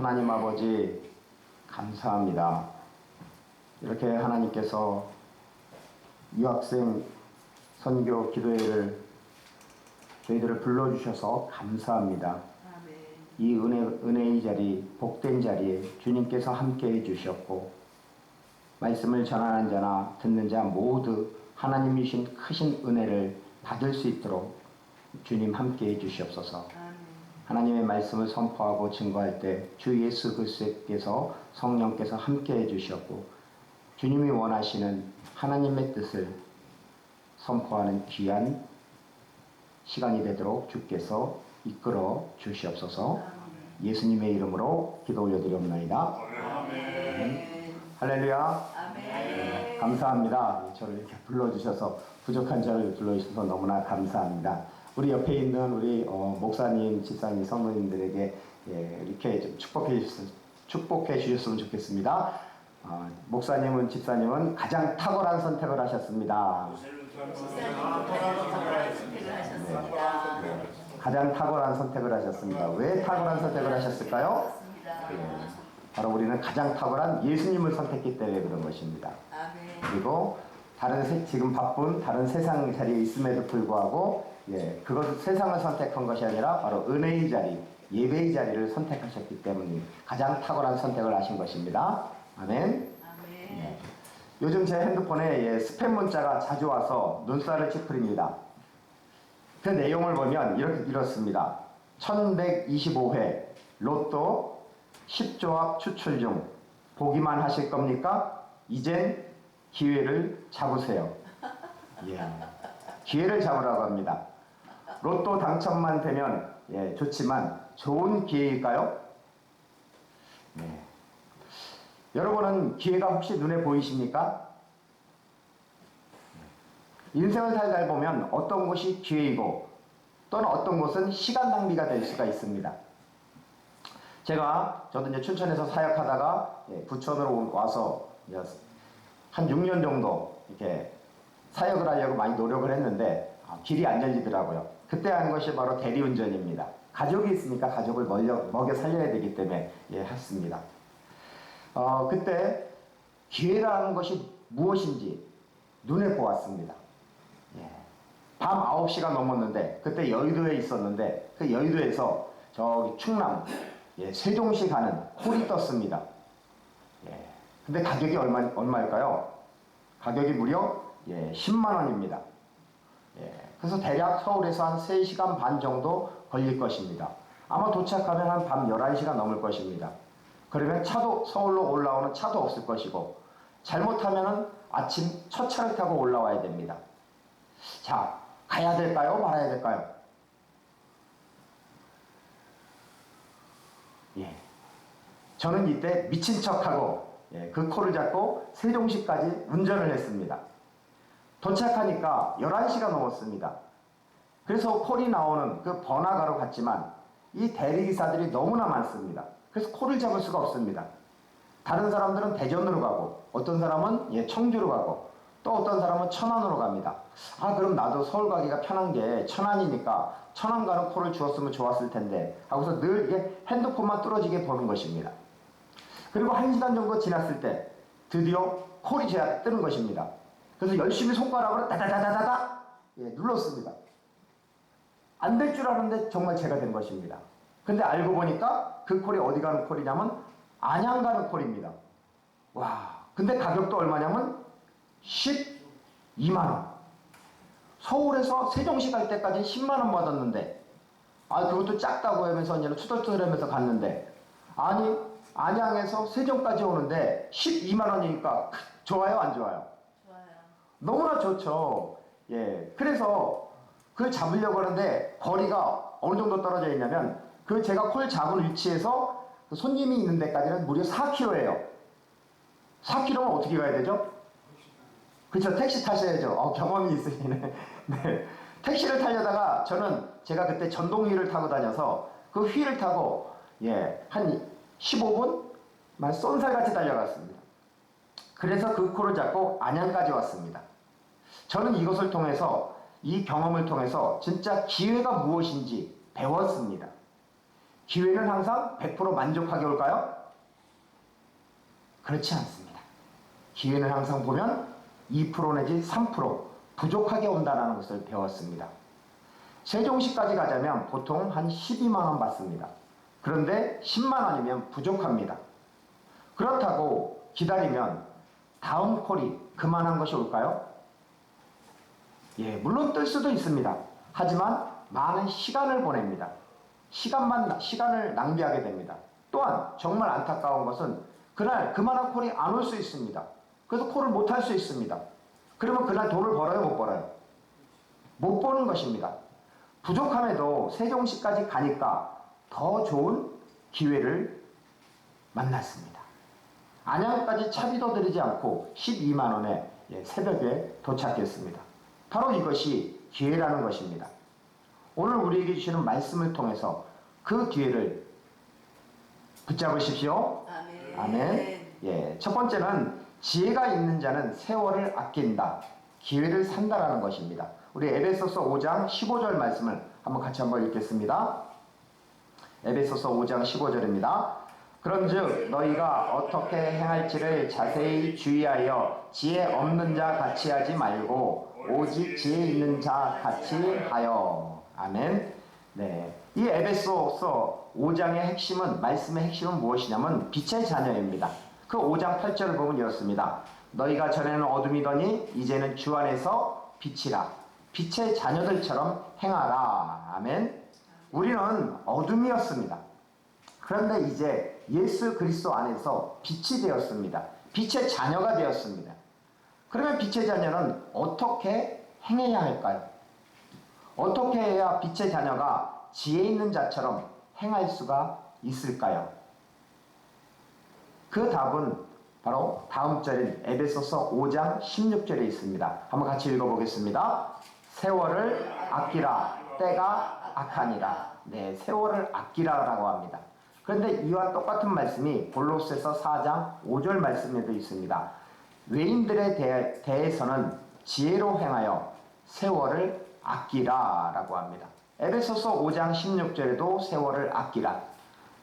하나님 아버지 감사합니다. 이렇게 하나님께서 유학생 선교 기도회를 저희들을 불러주셔서 감사합니다. 아멘. 이 은혜의 자리, 복된 자리에 주님께서 함께해 주셨고 말씀을 전하는 자나 듣는 자 모두 하나님이 주신 크신 은혜를 받을 수 있도록 주님 함께해 주시옵소서. 아멘. 하나님의 말씀을 선포하고 증거할 때 주 예수 그리스도께서 성령께서 함께해 주셨고 주님이 원하시는 하나님의 뜻을 선포하는 귀한 시간이 되도록 주께서 이끌어 주시옵소서. 예수님의 이름으로 기도 올려드리옵나이다. 아멘. 할렐루야. 아멘. 감사합니다. 저를 이렇게 불러주셔서 부족한 저를 불러주셔서 너무나 감사합니다. 우리 옆에 있는 우리 목사님, 집사님, 성도님들에게 이렇게 좀 축복해 주셨으면 좋겠습니다. 목사님은, 집사님은 가장 탁월한 선택을 하셨습니다. 가장 탁월한 선택을 하셨습니다. 왜 탁월한 선택을 하셨을까요? 바로 우리는 가장 탁월한 예수님을 선택했기 때문에 그런 것입니다. 아멘. 그리고 지금 바쁜 다른 세상 자리에 있음에도 불구하고 그것 세상을 선택한 것이 아니라 바로 은혜의 자리, 예배의 자리를 선택하셨기 때문에 가장 탁월한 선택을 하신 것입니다. 아멘. 아멘. 요즘 제 핸드폰에 스팸 문자가 자주 와서 눈살을 찌푸립니다. 그 내용을 보면 이렇습니다. 1125회 로또 10조합 추출 중 보기만 하실 겁니까? 이젠 기회를 잡으세요. 기회를 잡으라고 합니다. 로또 당첨만 되면 좋지만 좋은 기회일까요? 여러분은 기회가 혹시 눈에 보이십니까? 인생을 살다 보면 어떤 것이 기회이고 또는 어떤 것은 시간 낭비가 될 수가 있습니다. 저도 이제 춘천에서 사역하다가 부천으로 와서 한 6년 정도 이렇게 사역을 하려고 많이 노력을 했는데 길이 안 열리더라고요. 그때 한 것이 바로 대리운전입니다. 가족이 있으니까 가족을 먹여 살려야 되기 때문에 했습니다. 그때 기회라는 것이 무엇인지 눈에 보았습니다. 밤 9시가 넘었는데 그때 여의도에 있었는데 그 여의도에서 저기 충남 세종시 가는 콜이 떴습니다. 근데 가격이 얼마일까요? 가격이 무려 10만 원입니다. 그래서 대략 서울에서 한 3시간 반 정도 걸릴 것입니다. 아마 도착하면 한 밤 11시가 넘을 것입니다. 그러면 서울로 올라오는 차도 없을 것이고 잘못하면 아침 첫 차를 타고 올라와야 됩니다. 자, 가야 될까요? 말아야 될까요? 저는 이때 미친 척하고 그 콜을 잡고 세종시까지 운전을 했습니다. 도착하니까 11시가 넘었습니다. 그래서 콜이 나오는 그 번화가로 갔지만 이 대리기사들이 너무나 많습니다. 그래서 콜을 잡을 수가 없습니다. 다른 사람들은 대전으로 가고 어떤 사람은 청주로 가고 또 어떤 사람은 천안으로 갑니다. 그럼 나도 서울 가기가 편한 게 천안이니까 천안 가는 콜을 주었으면 좋았을 텐데 하고서 늘 이게 핸드폰만 뚫어지게 보는 것입니다. 그리고 1시간 정도 지났을 때 드디어 콜이 뜨는 것입니다. 그래서 열심히 손가락으로 다다다다다다 눌렀습니다. 안 될 줄 알았는데 정말 제가 된 것입니다. 근데 알고 보니까 그 콜이 어디 가는 콜이냐면 안양 가는 콜입니다. 근데 가격도 얼마냐면 12만 원. 서울에서 세종시 갈 때까지 10만 원 받았는데 그것도 작다고 하면서 이제 투덜투덜하면서 갔는데 안양에서 세종까지 오는데 12만 원이니까 좋아요, 안 좋아요? 좋아요. 너무나 좋죠. 그래서 그걸 잡으려고 하는데 거리가 어느 정도 떨어져 있냐면 제가 콜 잡은 위치에서 그 손님이 있는 데까지는 무려 4km예요. 4km면 어떻게 가야 되죠? 그렇죠. 택시 타셔야죠. 경험이 있으시네. 네. 택시를 타려다가 제가 그때 전동휠을 타고 다녀서 그 휠을 타고 한 15분만 쏜살같이 달려갔습니다. 그래서 그 콜을 잡고 안양까지 왔습니다. 저는 이것을 통해서 이 경험을 통해서 진짜 기회가 무엇인지 배웠습니다. 기회는 항상 100% 만족하게 올까요? 그렇지 않습니다. 기회는 항상 보면 2% 내지 3% 부족하게 온다는 것을 배웠습니다. 세종시까지 가자면 보통 한 12만 원 받습니다. 그런데 10만 원이면 부족합니다. 그렇다고 기다리면 다음 콜이 그만한 것이 올까요? 예, 물론 뜰 수도 있습니다. 하지만 많은 시간을 보냅니다. 시간을 낭비하게 됩니다. 또한 정말 안타까운 것은 그날 그만한 콜이 안 올 수 있습니다. 그래서 콜을 못 할 수 있습니다. 그러면 그날 돈을 벌어요, 못 벌어요? 못 버는 것입니다. 부족함에도 세종시까지 가니까 더 좋은 기회를 만났습니다. 안양까지 차비도 들이지 않고 12만 원에 새벽에 도착했습니다. 바로 이것이 기회라는 것입니다. 오늘 우리에게 주시는 말씀을 통해서 그 기회를 붙잡으십시오. 아멘. 아멘. 예, 첫 번째는 지혜가 있는 자는 세월을 아낀다. 기회를 산다라는 것입니다. 우리 에베소서 5장 15절 말씀을 같이 한번 읽겠습니다. 에베소서 5장 15절입니다. 그런즉 너희가 어떻게 행할지를 자세히 주의하여 지혜 없는 자 같이 하지 말고 오직 지혜 있는 자 같이 하여. 아멘. 네, 이 에베소서 5장의 핵심은, 말씀의 핵심은 무엇이냐면 빛의 자녀입니다. 그 5장 8절을 보면 이렇습니다. 너희가 전에는 어둠이더니 이제는 주 안에서 빛이라. 빛의 자녀들처럼 행하라. 아멘. 우리는 어둠이었습니다. 그런데 이제 예수 그리스도 안에서 빛이 되었습니다. 빛의 자녀가 되었습니다. 그러면 빛의 자녀는 어떻게 행해야 할까요? 어떻게 해야 빛의 자녀가 지혜 있는 자처럼 행할 수가 있을까요? 그 답은 바로 다음 절인 에베소서 5장 16절에 있습니다. 한번 같이 읽어보겠습니다. 세월을 아끼라, 때가 악하니라. 네, 세월을 아끼라라고 합니다. 그런데 이와 똑같은 말씀이 골로새서 4장 5절 말씀에도 있습니다. 외인들에 대해서는 지혜로 행하여 세월을 아끼라라고 합니다. 에베소서 5장 16절에도 세월을 아끼라,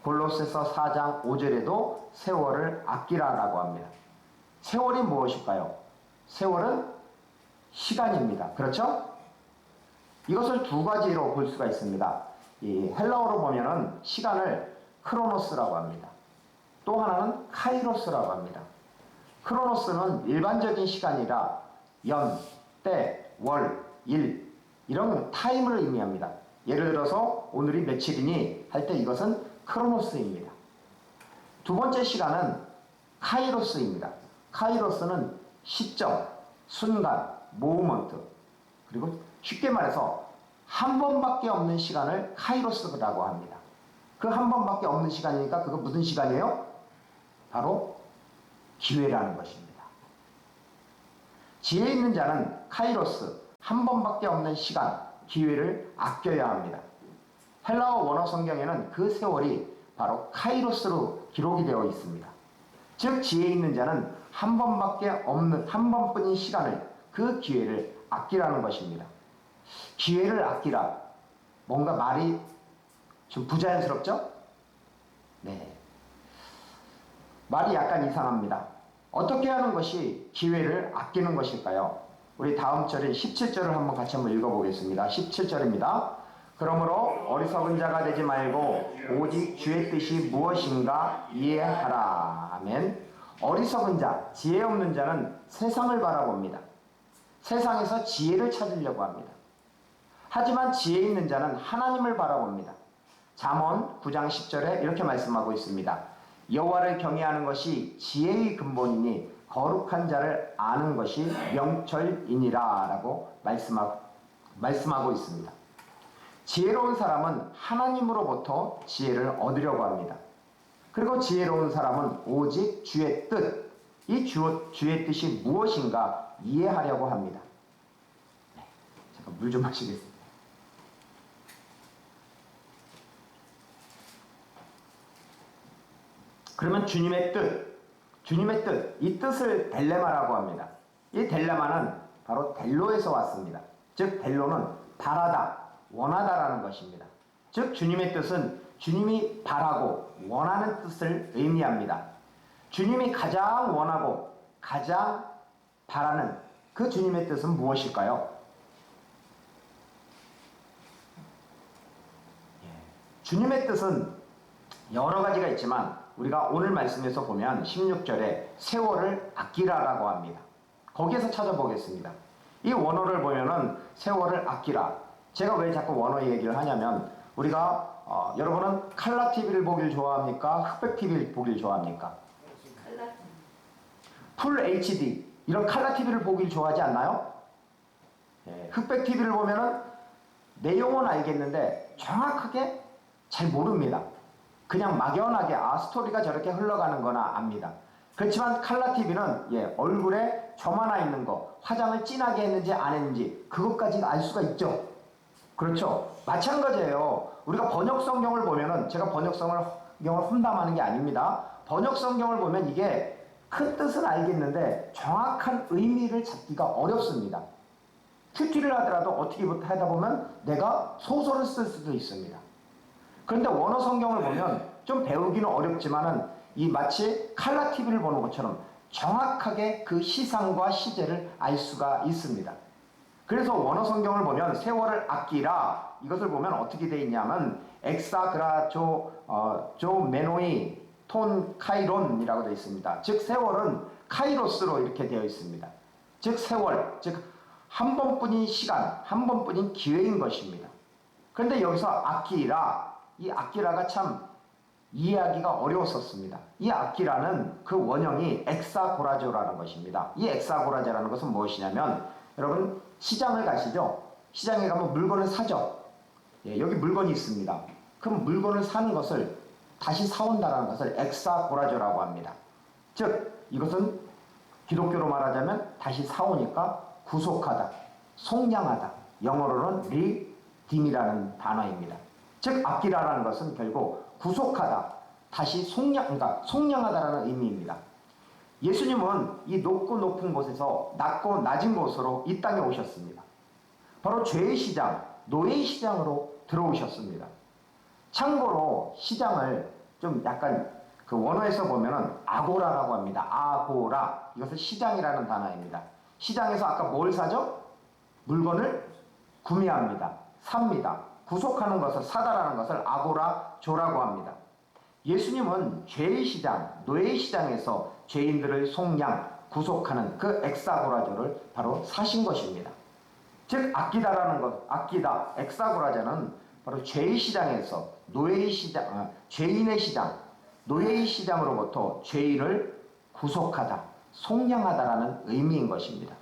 골로새서 4장 5절에도 세월을 아끼라라고 합니다. 세월이 무엇일까요? 세월은 시간입니다. 그렇죠? 이것을 두 가지로 볼 수가 있습니다. 이 헬라어로 보면은 시간을 크로노스라고 합니다. 또 하나는 카이로스라고 합니다. 크로노스는 일반적인 시간이라 연, 때, 월, 일 이런 타임을 의미합니다. 예를 들어서 오늘이 며칠이니 할 때 이것은 크로노스입니다. 두 번째 시간은 카이로스입니다. 카이로스는 시점, 순간, 모먼트, 그리고 쉽게 말해서 한 번밖에 없는 시간을 카이로스라고 합니다. 그 한 번밖에 없는 시간이니까 그거 무슨 시간이에요? 바로 기회라는 것입니다. 지혜 있는 자는 카이로스, 한 번밖에 없는 시간, 기회를 아껴야 합니다. 헬라어 원어 성경에는 그 세월이 바로 카이로스로 기록이 되어 있습니다. 즉 지혜 있는 자는 한 번밖에 없는, 한 번뿐인 시간을, 그 기회를 아끼라는 것입니다. 기회를 아끼라. 뭔가 말이 좀 부자연스럽죠? 네. 말이 약간 이상합니다. 어떻게 하는 것이 기회를 아끼는 것일까요? 우리 다음 절인 17절을 같이 한번 읽어보겠습니다. 17절입니다. 그러므로 어리석은 자가 되지 말고 오직 주의 뜻이 무엇인가 이해하라. 아멘. 어리석은 자, 지혜 없는 자는 세상을 바라봅니다. 세상에서 지혜를 찾으려고 합니다. 하지만 지혜 있는 자는 하나님을 바라봅니다. 잠언 9장 10절에 이렇게 말씀하고 있습니다. 여호와를 경외하는 것이 지혜의 근본이니 거룩한 자를 아는 것이 명철이니라 라고 말씀하고 있습니다. 지혜로운 사람은 하나님으로부터 지혜를 얻으려고 합니다. 그리고 지혜로운 사람은 오직 주의 뜻, 이 주의 뜻이 무엇인가 이해하려고 합니다. 네, 잠깐 물 좀 마시겠습니다. 그러면 주님의 뜻, 이 뜻을 델레마라고 합니다. 이 델레마는 바로 델로에서 왔습니다. 즉 델로는 바라다, 원하다라는 것입니다. 즉 주님의 뜻은 주님이 바라고 원하는 뜻을 의미합니다. 주님이 가장 원하고 가장 바라는 그 주님의 뜻은 무엇일까요? 주님의 뜻은 여러 가지가 있지만 우리가 오늘 말씀에서 보면 16절에 세월을 아끼라라고 합니다. 거기에서 찾아보겠습니다. 이 원어를 보면은 세월을 아끼라. 제가 왜 자꾸 원어 얘기를 하냐면 우리가 여러분은 칼라 TV를 보길 좋아합니까? 흑백 TV를 보길 좋아합니까? 칼라. 풀 HD 이런 칼라 TV를 보길 좋아하지 않나요? 흑백 TV를 보면은 내용은 알겠는데 정확하게 잘 모릅니다. 그냥 막연하게 스토리가 저렇게 흘러가는 거나 압니다. 그렇지만 칼라 TV는 얼굴에 점 하나 있는 거, 화장을 진하게 했는지 안 했는지 그것까지 알 수가 있죠. 그렇죠. 마찬가지예요. 우리가 번역 성경을 보면은 제가 번역 성경을 험담하는 게 아닙니다. 번역 성경을 보면 이게 큰 뜻은 알겠는데 정확한 의미를 잡기가 어렵습니다. 큐티를 하더라도 어떻게 하다 보면 내가 소설을 쓸 수도 있습니다. 그런데 원어 성경을 보면 좀 배우기는 어렵지만은 이 마치 칼라 TV를 보는 것처럼 정확하게 그 시상과 시제를 알 수가 있습니다. 그래서 원어 성경을 보면 세월을 아끼라 이것을 보면 어떻게 되어 있냐면 엑사그라조 메노이 톤 카이론이라고 되어 있습니다. 즉 세월은 카이로스로 이렇게 되어 있습니다. 즉 세월, 즉 한 번뿐인 시간, 한 번뿐인 기회인 것입니다. 그런데 여기서 아끼라, 이 아끼라가 참 이해하기가 어려웠었습니다. 이 아끼라는 그 원형이 엑사고라조라는 것입니다. 이 엑사고라조라는 것은 무엇이냐면 여러분 시장을 가시죠. 시장에 가면 물건을 사죠. 여기 물건이 있습니다. 그럼 물건을 사는 것을 다시 사온다는 것을 엑사고라조라고 합니다. 즉 이것은 기독교로 말하자면 다시 사오니까 구속하다, 속량하다. 영어로는 리딤이라는 단어입니다. 즉 아끼라라는 것은 결국 구속하다, 다시 속량하다라는 의미입니다. 예수님은 이 높고 높은 곳에서 낮고 낮은 곳으로 이 땅에 오셨습니다. 바로 죄의 시장, 노예의 시장으로 들어오셨습니다. 참고로 시장을 좀 약간 그 원어에서 보면은 아고라라고 합니다. 아고라. 이것은 시장이라는 단어입니다. 시장에서 아까 뭘 사죠? 물건을 구매합니다. 삽니다. 구속하는 것을 사다라는 것을 아고라조라고 합니다. 예수님은 죄의 시장, 노예의 시장에서 죄인들을 속량, 구속하는 그 엑사고라조를 바로 사신 것입니다. 즉 아끼다라는 것, 아끼다, 엑사고라조는 바로 죄의 시장에서 노예의 시장, 죄인의 시장, 노예의 시장으로부터 죄인을 구속하다, 속량하다라는 의미인 것입니다.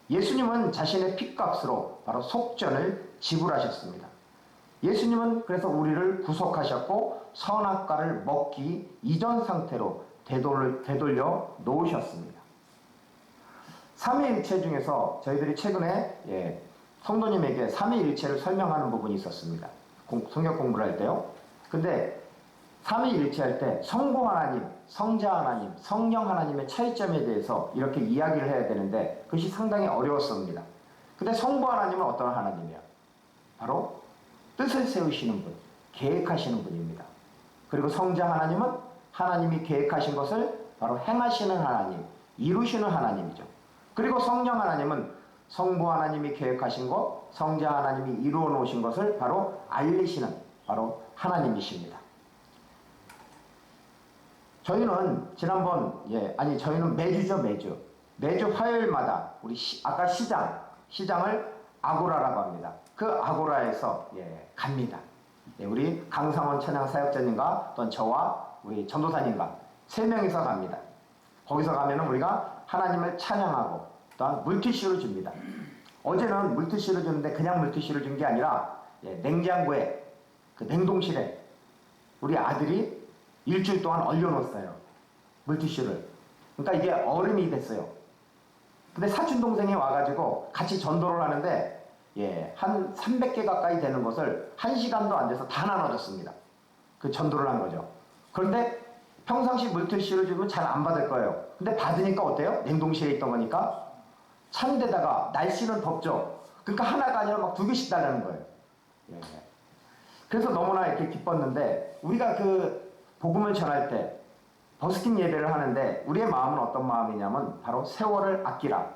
예수님은 자신의 핏값으로 바로 속전을 지불하셨습니다. 예수님은 그래서 우리를 구속하셨고 선악과를 먹기 이전 상태로 되돌려 놓으셨습니다. 삼위일체 중에서 저희들이 최근에 성도님에게 삼위일체를 설명하는 부분이 있었습니다. 성경 공부를 할 때요. 근데 삼위일체 할 때 성부 하나님, 성자 하나님, 성령 하나님의 차이점에 대해서 이렇게 이야기를 해야 되는데 그것이 상당히 어려웠습니다. 근데 성부 하나님은 어떤 하나님이야? 바로 뜻을 세우시는 분, 계획하시는 분입니다. 그리고 성자 하나님은 하나님이 계획하신 것을 바로 행하시는 하나님, 이루시는 하나님이죠. 그리고 성령 하나님은 성부 하나님이 계획하신 것, 성자 하나님이 이루어 놓으신 것을 바로 알리시는 바로 하나님이십니다. 저희는 저희는 매주죠, 매주 화요일마다 우리 아까 시장을 아고라라고 합니다. 그 아고라에서 갑니다. 우리 강상원 찬양 사역자님과 또는 저와 우리 전도사님과 3명이서 갑니다. 거기서 가면은 우리가 하나님을 찬양하고 또한 물티슈를 줍니다. 어제는 물티슈를 줬는데 그냥 물티슈를 준 게 아니라 냉장고에 그 냉동실에 우리 아들이 일주일 동안 얼려놓았어요. 물티슈를. 그러니까 이게 얼음이 됐어요. 근데 사촌 동생이 와가지고 같이 전도를 하는데 한 300개 가까이 되는 것을 1시간도 안 돼서 다 나눠줬습니다. 그 전도를 한 거죠. 그런데 평상시 물티슈를 주면 잘 안 받을 거예요. 근데 받으니까 어때요? 냉동실에 있던 거니까 찬데다가 날씨는 덥죠. 그러니까 하나가 아니라 막 2개씩 달라는 거예요. 그래서 너무나 이렇게 기뻤는데 우리가 그 복음을 전할 때 버스킹 예배를 하는데 우리의 마음은 어떤 마음이냐면 바로 세월을 아끼라,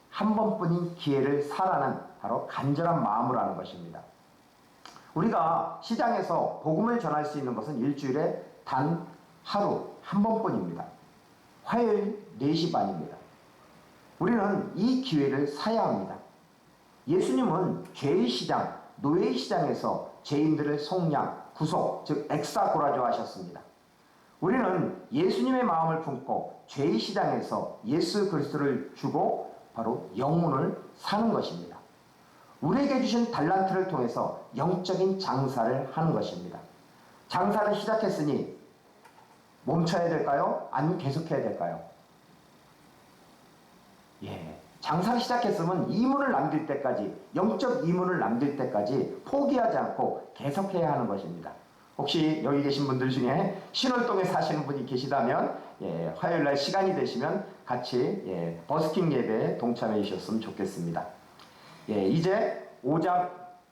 한 번뿐인 기회를 살아는 바로 간절한 마음으로 하는 것입니다. 우리가 시장에서 복음을 전할 수 있는 것은 일주일에 단 하루 한 번뿐입니다. 화요일 4시 반입니다. 우리는 이 기회를 사야 합니다. 예수님은 죄의 시장, 노예의 시장에서 죄인들을 속량, 구속, 즉 엑사고라조 하셨습니다. 우리는 예수님의 마음을 품고 죄의 시장에서 예수 그리스도를 주고 바로 영혼을 사는 것입니다. 우리에게 주신 달란트를 통해서 영적인 장사를 하는 것입니다. 장사를 시작했으니 멈춰야 될까요? 아니면 계속해야 될까요? 장사를 시작했으면 이문을 남길 때까지, 영적 이문을 남길 때까지 포기하지 않고 계속해야 하는 것입니다. 혹시 여기 계신 분들 중에 신월동에 사시는 분이 계시다면 화요일날 시간이 되시면 같이 버스킹 예배에 동참해 주셨으면 좋겠습니다. 이제 5장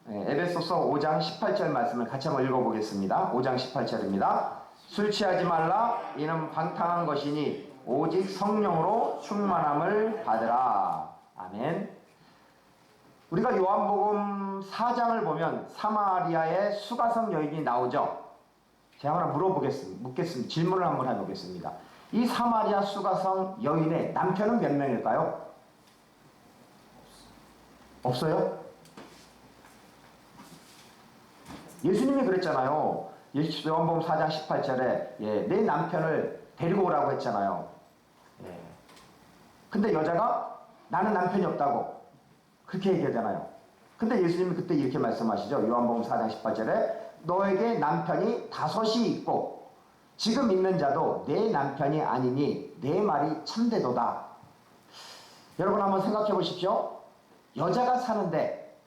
에베소서 5장 18절 말씀을 같이 한번 읽어보겠습니다. 5장 18절입니다. 술 취하지 말라 이는 방탕한 것이니 오직 성령으로 충만함을 받으라. 아멘. 우리가 요한복음 4장을 보면 사마리아의 수가성 여인이 나오죠. 제가 하나 묻겠습니다. 질문을 한번 해보겠습니다. 이 사마리아 수가성 여인의 남편은 몇 명일까요? 없어요? 예수님이 그랬잖아요. 요한복음 4장 18절에 내 남편을 데리고 오라고 했잖아요. 근데 여자가 나는 남편이 없다고 그렇게 얘기하잖아요. 근데 예수님이 그때 이렇게 말씀하시죠. 요한복음 4장 18절에 너에게 남편이 5이 있고 지금 있는 자도 내 남편이 아니니 내 말이 참되도다. 여러분 한번 생각해 보십시오. 여자가 사는데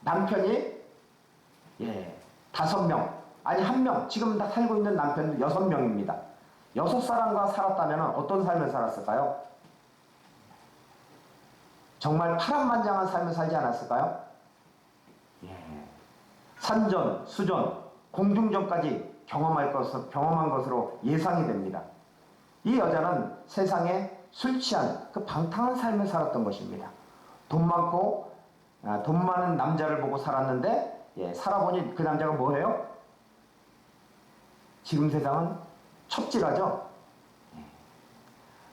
남편이 5명 아니 1명, 지금 살고 있는 남편은 6명입니다. 6사람과 살았다면 어떤 삶을 살았을까요? 정말 파란만장한 삶을 살지 않았을까요? 산전, 수전, 공중전까지 경험한 것으로 예상이 됩니다. 이 여자는 세상에 술 취한 그 방탕한 삶을 살았던 것입니다. 돈 많은 남자를 보고 살았는데 살아보니 그 남자가 뭐예요? 지금 세상은 첩질하죠.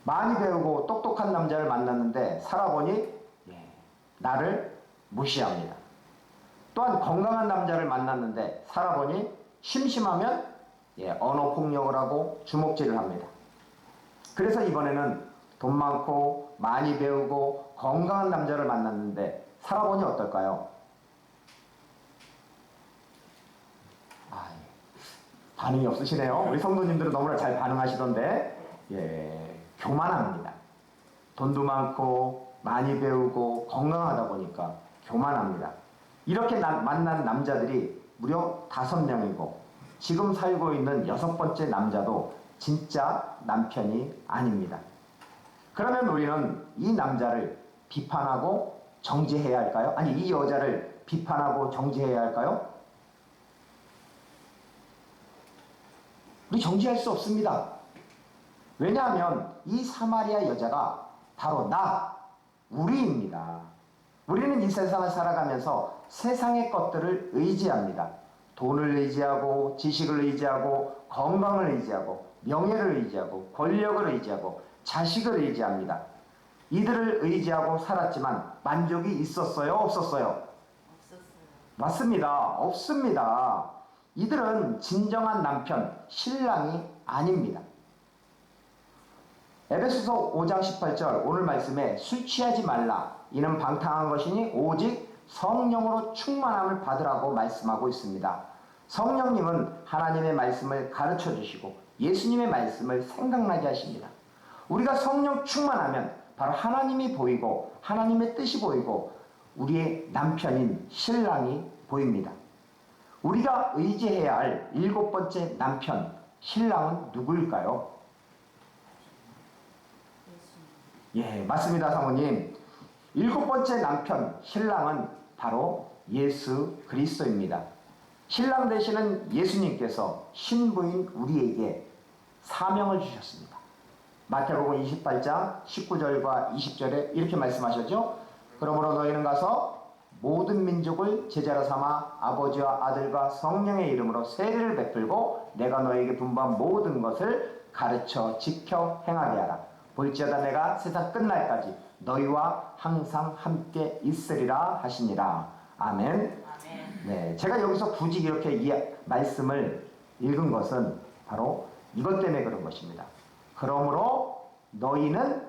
많이 배우고 똑똑한 남자를 만났는데 살아보니 나를 무시합니다. 또한 건강한 남자를 만났는데 살아보니 심심하면 언어폭력을 하고 주먹질을 합니다. 그래서 이번에는 돈 많고 많이 배우고 건강한 남자를 만났는데 살아보니 어떨까요? 반응이 없으시네요. 우리 성도님들은 너무나 잘 반응하시던데 교만합니다. 돈도 많고 많이 배우고 건강하다 보니까 교만합니다. 이렇게 만난 남자들이 무려 5명이고 지금 살고 있는 6번째 남자도 진짜 남편이 아닙니다. 그러면 우리는 이 남자를 비판하고 정죄해야 할까요? 아니 이 여자를 비판하고 정죄해야 할까요? 우리 정죄할 수 없습니다. 왜냐하면 이 사마리아 여자가 바로 우리입니다. 우리는 이 세상을 살아가면서 세상의 것들을 의지합니다. 돈을 의지하고 지식을 의지하고 건강을 의지하고 명예를 의지하고 권력을 의지하고 자식을 의지합니다. 이들을 의지하고 살았지만 만족이 있었어요? 없었어요? 없었어요. 맞습니다. 없습니다. 이들은 진정한 남편, 신랑이 아닙니다. 에베소서 5장 18절 오늘 말씀에 술 취하지 말라 이는 방탕한 것이니 오직 성령으로 충만함을 받으라고 말씀하고 있습니다. 성령님은 하나님의 말씀을 가르쳐 주시고 예수님의 말씀을 생각나게 하십니다. 우리가 성령 충만하면 바로 하나님이 보이고 하나님의 뜻이 보이고 우리의 남편인 신랑이 보입니다. 우리가 의지해야 할 7번째 남편, 신랑은 누구일까요? 맞습니다, 사모님. 7번째 남편, 신랑은 바로 예수 그리스도입니다. 신랑 되시는 예수님께서 신부인 우리에게 사명을 주셨습니다. 마태복음 28장 19절과 20절에 이렇게 말씀하셨죠. 그러므로 너희는 가서 모든 민족을 제자로 삼아 아버지와 아들과 성령의 이름으로 세례를 베풀고 내가 너희에게 분부한 모든 것을 가르쳐 지켜 행하게 하라. 볼지어다 내가 세상 끝날까지 너희와 항상 함께 있으리라 하시니라. 아멘. 네, 제가 여기서 굳이 이렇게 이 말씀을 읽은 것은 바로 이것 때문에 그런 것입니다. 그러므로 너희는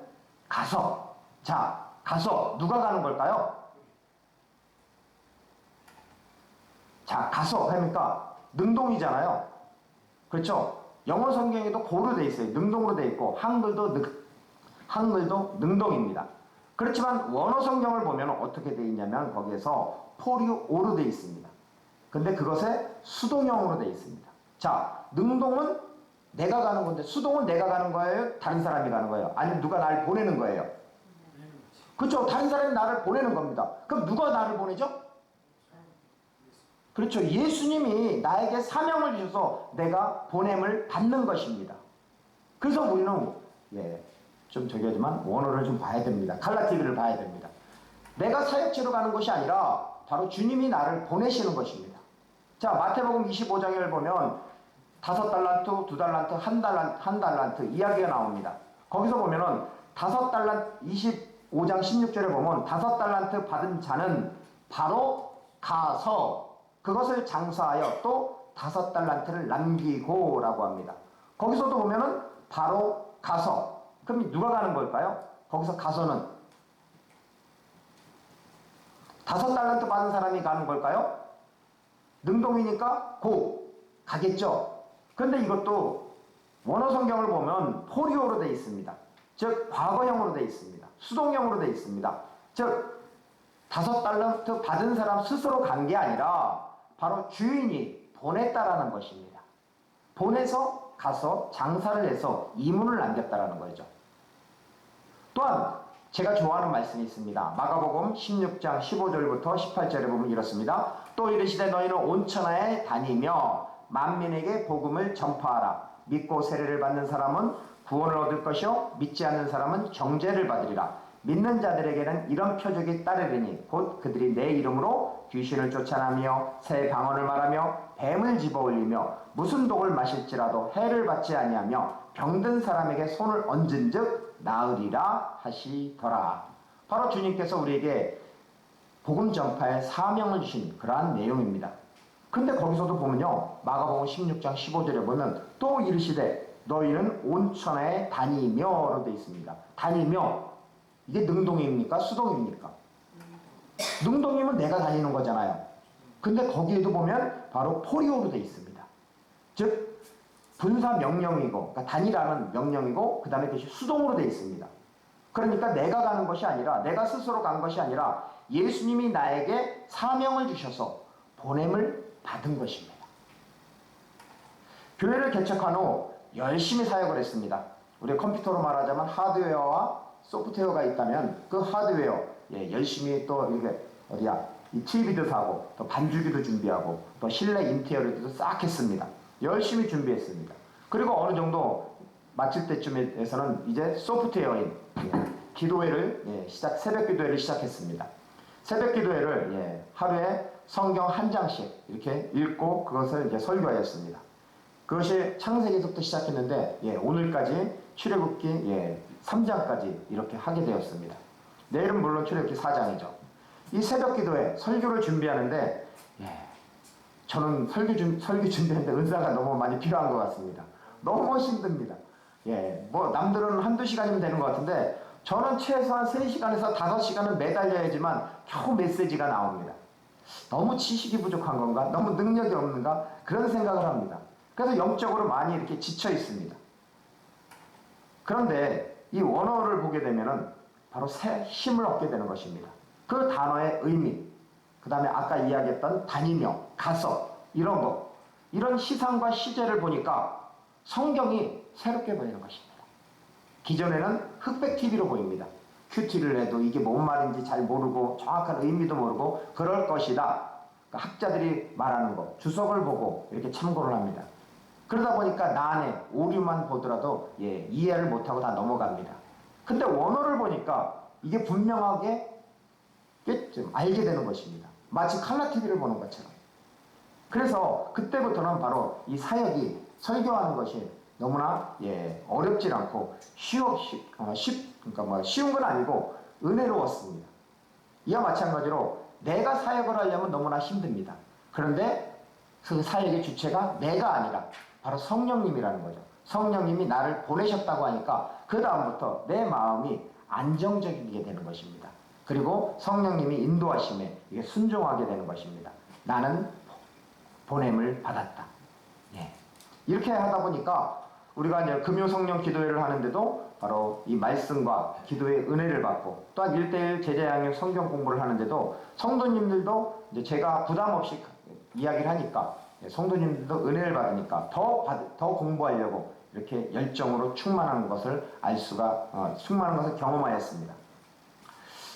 가서, 자, 가서 누가 가는 걸까요? 자, 가서 하니까 능동이잖아요. 그렇죠? 영어 성경에도 고로 돼 있어요. 능동으로 돼 있고 한글도 능동입니다. 그렇지만 원어 성경을 보면 어떻게 돼 있냐면 거기에서 포리오로 돼 있습니다. 근데 그것에 수동형으로 돼 있습니다. 자, 능동은 내가 가는 건데 수동은 내가 가는 거예요? 다른 사람이 가는 거예요? 아니면 누가 나를 보내는 거예요? 그렇죠? 다른 사람이 나를 보내는 겁니다. 그럼 누가 나를 보내죠? 그렇죠. 예수님이 나에게 사명을 주셔서 내가 보냄을 받는 것입니다. 그래서 우리는 좀 저기 하지만 원어를 좀 봐야 됩니다. 칼라TV를 봐야 됩니다. 내가 사역지로 가는 것이 아니라 바로 주님이 나를 보내시는 것입니다. 자, 마태복음 25장을 보면 5달란트, 2달란트, 1달란트 이야기가 나옵니다. 거기서 보면은 5달란트 25장 16절에 보면 5달란트 받은 자는 바로 가서 그것을 장사하여 또 5달란트를 남기고 라고 합니다. 거기서도 보면은 바로 가서, 그럼 누가 가는 걸까요? 거기서 가서는 5달란트 받은 사람이 가는 걸까요? 능동이니까 고 가겠죠. 그런데 이것도 원어 성경을 보면 포리오로 되어 있습니다. 즉 과거형으로 되어 있습니다. 수동형으로 되어 있습니다. 즉 5달란트 받은 사람 스스로 간 게 아니라 바로 주인이 보냈다라는 것입니다. 보내서 가서 장사를 해서 이문을 남겼다라는 거죠. 또한 제가 좋아하는 말씀이 있습니다. 마가복음 16장 15절부터 18절에 보면 이렇습니다. 또 이르시되 너희는 온 천하에 다니며 만민에게 복음을 전파하라. 믿고 세례를 받는 사람은 구원을 얻을 것이요 믿지 않는 사람은 정죄를 받으리라. 믿는 자들에게는 이런 표적이 따르리니 곧 그들이 내 이름으로 귀신을 쫓아내며 새 방언을 말하며 뱀을 집어올리며 무슨 독을 마실지라도 해를 받지 아니하며 병든 사람에게 손을 얹은즉 나으리라 하시더라. 바로 주님께서 우리에게 복음 전파의 사명을 주신 그러한 내용입니다. 근데 거기서도 보면요, 마가복음 16장 15절에 보면 또 이르시되 너희는 온 천하에 다니며로 되어 있습니다. 다니며, 이게 능동입니까? 수동입니까? 능동이면 내가 다니는 거잖아요. 근데 거기에도 보면 바로 포리오로 되어 있습니다. 즉 분사 명령이고, 그러니까 다니라는 명령이고, 그 다음에 그것이 수동으로 되어 있습니다. 그러니까 내가 가는 것이 아니라, 내가 스스로 간 것이 아니라 예수님이 나에게 사명을 주셔서 보냄을 받은 것입니다. 교회를 개척한 후 열심히 사역을 했습니다. 우리 컴퓨터로 말하자면 하드웨어와 소프트웨어가 있다면 그 하드웨어 열심히 또 이게 이 TV도 사고 또 반주기도 준비하고 또 실내 인테리어도 싹 했습니다. 열심히 준비했습니다. 그리고 어느 정도 마칠 때쯤에서는 이제 소프트웨어인 기도회를 새벽 기도회를 시작했습니다. 새벽 기도회를 하루에 성경 한 장씩 이렇게 읽고 그것을 이제 설교하였습니다. 그것이 창세기부터 시작했는데 오늘까지 출애굽기 3장까지 이렇게 하게 되었습니다. 내일은 물론 출애굽기 4장이죠. 이 새벽 기도회 설교를 준비하는데 저는 설교 준비하는데 은사가 너무 많이 필요한 것 같습니다. 너무 힘듭니다. 뭐 남들은 한두 시간이면 되는 것 같은데 저는 최소한 3시간에서 5시간은 매달려야지만 겨우 메시지가 나옵니다. 너무 지식이 부족한 건가? 너무 능력이 없는가? 그런 생각을 합니다. 그래서 영적으로 많이 이렇게 지쳐 있습니다. 그런데 이 원어를 보게 되면은 바로 새 힘을 얻게 되는 것입니다. 그 단어의 의미, 그 다음에 아까 이야기했던 다니며, 가서, 이런 거, 이런 시상과 시제를 보니까 성경이 새롭게 보이는 것입니다. 기존에는 흑백 TV로 보입니다. 큐티를 해도 이게 뭔 말인지 잘 모르고 정확한 의미도 모르고 그럴 것이다. 학자들이 말하는 거, 주석을 보고 이렇게 참고를 합니다. 그러다 보니까 나 안에 오류만 보더라도 이해를 못하고 다 넘어갑니다. 근데 원어를 보니까 이게 분명하게 좀 알게 되는 것입니다. 마치 칼라 TV를 보는 것처럼. 그래서 그때부터는 바로 이 사역이 설교하는 것이 너무나 어렵지 않고 그러니까 쉬운 건 아니고 은혜로웠습니다. 이와 마찬가지로 내가 사역을 하려면 너무나 힘듭니다. 그런데 그 사역의 주체가 내가 아니라 바로 성령님이라는 거죠. 성령님이 나를 보내셨다고 하니까 그 다음부터 내 마음이 안정적이게 되는 것입니다. 그리고 성령님이 인도하심에 이게 순종하게 되는 것입니다. 나는 보냄을 받았다. 이렇게 하다 보니까 우리가 이제 금요성령 기도회를 하는데도 바로 이 말씀과 기도의 은혜를 받고, 또한 1:1 제자양육 성경 공부를 하는데도 성도님들도 이제 제가 부담 없이 이야기를 하니까 성도님들도 은혜를 받으니까 더 공부하려고 이렇게 열정으로 충만한 것을 충만한 것을 경험하였습니다.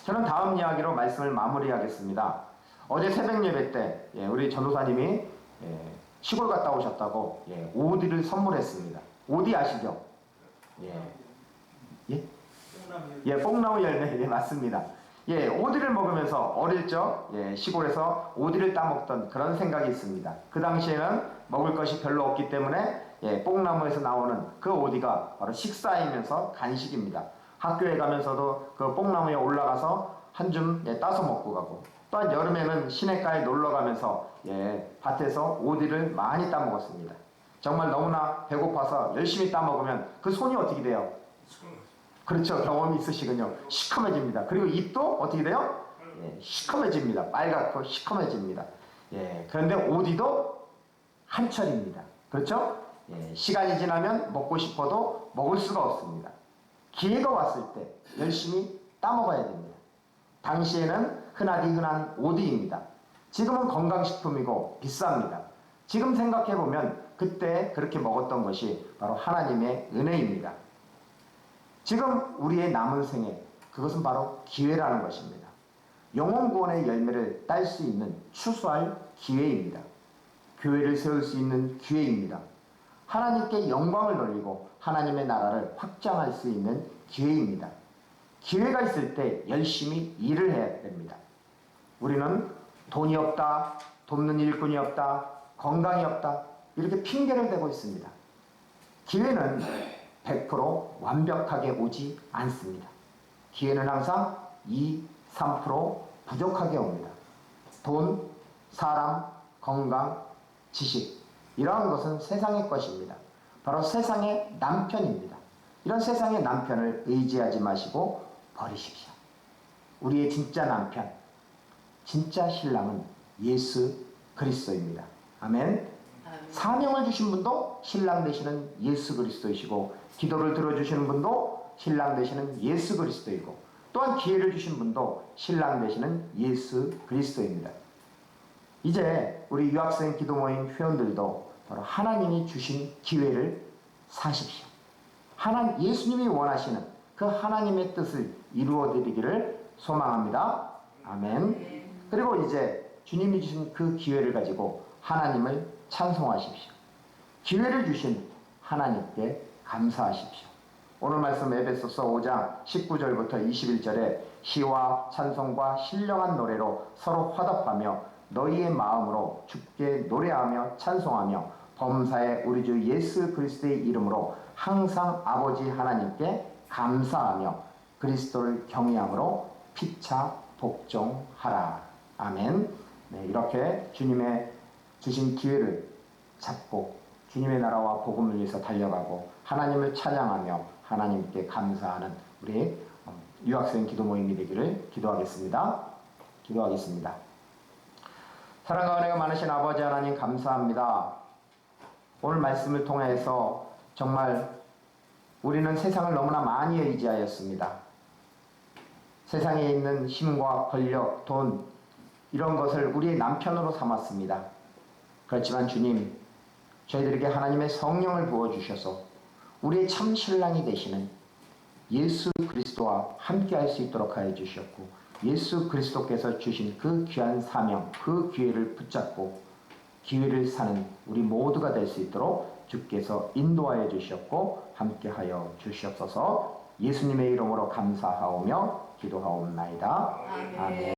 저는 다음 이야기로 말씀을 마무리하겠습니다. 어제 새벽 예배 때 우리 전도사님이 시골 갔다 오셨다고 오디를 선물했습니다. 오디 아시죠? 뽕나무 열매. 맞습니다. 오디를 먹으면서 어릴 적 시골에서 오디를 따먹던 그런 생각이 있습니다. 그 당시에는 먹을 것이 별로 없기 때문에 뽕나무에서 나오는 그 오디가 바로 식사이면서 간식입니다. 학교에 가면서도 그 뽕나무에 올라가서 한 줌 따서 먹고 가고, 또한 여름에는 시냇가에 놀러 가면서 밭에서 오디를 많이 따먹었습니다. 정말 너무나 배고파서 열심히 따먹으면 그 손이 어떻게 돼요? 그렇죠. 경험이 있으시군요. 시커매집니다. 그리고 입도 어떻게 돼요? 시커매집니다. 빨갛고 시커매집니다. 그런데 오디도 한철입니다. 그렇죠? 시간이 지나면 먹고 싶어도 먹을 수가 없습니다. 기회가 왔을 때 열심히 따먹어야 됩니다. 당시에는 흔한 오디입니다. 지금은 건강식품이고 비쌉니다. 지금 생각해보면 그때 그렇게 먹었던 것이 바로 하나님의 은혜입니다. 지금 우리의 남은 생에 그것은 바로 기회라는 것입니다. 영혼구원의 열매를 딸 수 있는 추수할 기회입니다. 교회를 세울 수 있는 기회입니다. 하나님께 영광을 돌리고 하나님의 나라를 확장할 수 있는 기회입니다. 기회가 있을 때 열심히 일을 해야 됩니다. 우리는 돈이 없다, 돕는 일꾼이 없다, 건강이 없다, 이렇게 핑계를 대고 있습니다. 기회는 100% 완벽하게 오지 않습니다. 기회는 항상 2, 3% 부족하게 옵니다. 돈, 사람, 건강, 지식, 이러한 것은 세상의 것입니다. 바로 세상의 남편입니다. 이런 세상의 남편을 의지하지 마시고 버리십시오. 우리의 진짜 남편, 진짜 신랑은 예수 그리스도입니다. 아멘. 사명을 주신 분도 신랑 되시는 예수 그리스도이시고, 기도를 들어주시는 분도 신랑 되시는 예수 그리스도이고, 또한 기회를 주신 분도 신랑 되시는 예수 그리스도입니다. 이제 우리 유학생 기도 모임 회원들도 바로 하나님이 주신 기회를 사십시오. 예수님이 원하시는 그 하나님의 뜻을 이루어드리기를 소망합니다. 아멘. 그리고 이제 주님이 주신 그 기회를 가지고 하나님을 찬송하십시오. 기회를 주신 하나님께 감사하십시오. 오늘 말씀 에베소서 5장 19절부터 21절에 시와 찬송과 신령한 노래로 서로 화답하며 너희의 마음으로 주께 노래하며 찬송하며 범사의 우리 주 예수 그리스도의 이름으로 항상 아버지 하나님께 감사하며 그리스도를 경외함으로 피차 복종하라. 아멘. 이렇게 주님의 주신 기회를 잡고 주님의 나라와 복음을 위해서 달려가고 하나님을 찬양하며 하나님께 감사하는 우리 유학생 기도 모임이 되기를 기도하겠습니다. 기도하겠습니다. 사랑과 은혜가 많으신 아버지 하나님 감사합니다. 오늘 말씀을 통해서 정말 우리는 세상을 너무나 많이 의지하였습니다. 세상에 있는 힘과 권력, 돈, 이런 것을 우리의 남편으로 삼았습니다. 그렇지만 주님, 저희들에게 하나님의 성령을 부어주셔서 우리의 참 신랑이 되시는 예수 그리스도와 함께 할 수 있도록 하여 주셨고, 예수 그리스도께서 주신 그 귀한 사명, 그 기회를 붙잡고 기회를 사는 우리 모두가 될 수 있도록 주께서 인도하여 주셨고 함께하여 주시옵소서. 예수님의 이름으로 감사하오며 기도하옵나이다. 아멘. 아멘.